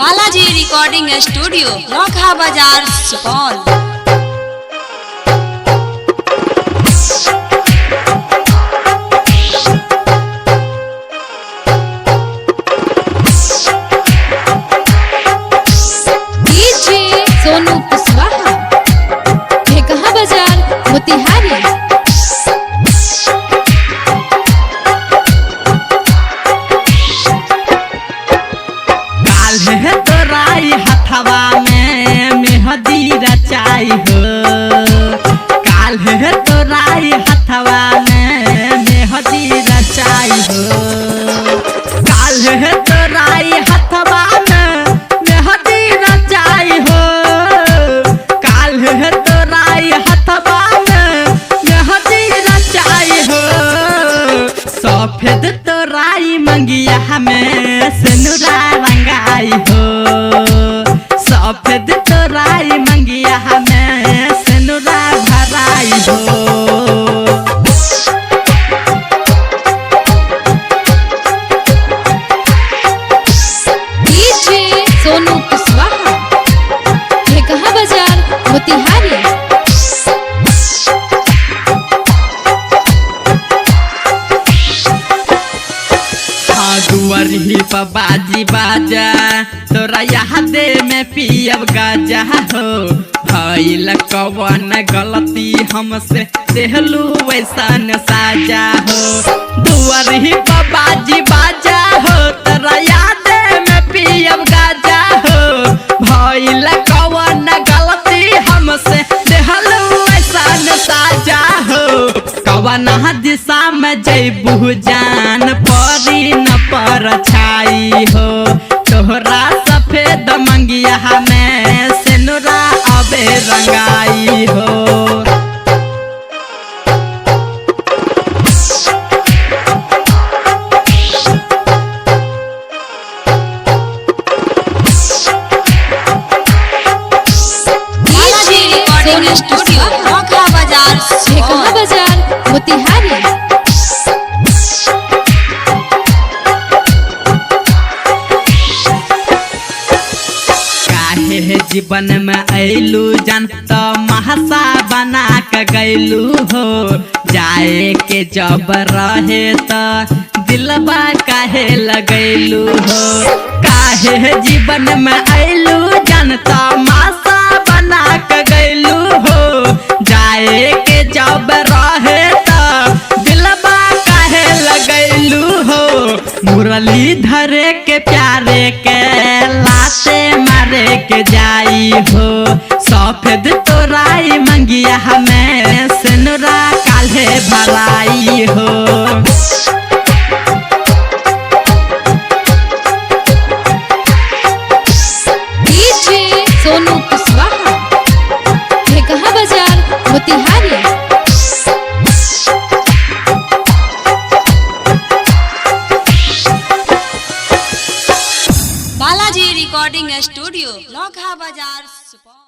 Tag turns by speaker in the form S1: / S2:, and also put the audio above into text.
S1: Balaji recording studio नौखा बाजार सुपौल।
S2: सोनू कुशवाहा कहाँ बाजार मोतिहारी।
S3: काल है तोराई हथवा में मेहदी रचाई हो। काल है तोराई हथवा में मेहदी रचाई हो। काल है तोराई हथवा में मेहदी रचाई हो। काल है तोराई हथवा में मेहदी रचाई हो। सफेद तोराई मंगिया में सिनुरा रंगाई हो। सफेद तोराई मंगिया में सिनुरा भराई हो।
S2: सोनू कुशवाहा कहाँ बाजार मोतिहारी।
S3: दुआरी पर बाजी बाजा तोरा यादे में पियब गाजा हो। भइल कवन गलती हमसे देहलू वैसन साजा हो। दुआरी पर बाजी बाजा हो तोरा यादे में पियब गाजा हो। भइल कवन गलती हमसे देहलू वैसन साजा हो। कवन दिशा में जैबू जान परी न पर छाई हो। तोहरा सफेद मंगिया में सिनुरा अबे रंगाई हो।
S1: बालाजी रिकॉर्डिंग स्टूडियो नौखा बाजार
S2: कहाँ बाजार मोतिहारी।
S3: काहे जीवन में ऐलू जन तो महसा बना के गैलू हो। जाए के जब रहे तो दिलबा काहे लगैलू हो। काहे जीवन में ऐलू जन तो महसा बना के गैलू हो। जाए के जब रहे तो दिलबा काहे लगैलू हो। मुरली धरे के प्यारे के लाते मारे के जाई हो। सफेद तोराई मंगिया में सिनुरा काल्हे भराई हो।
S2: सोनू कुशवाहा कहाँ बाजार मोतिहारी।
S1: बालाजी रिकॉर्डिंग स्टूडियो नौखा बाजार सुपौल।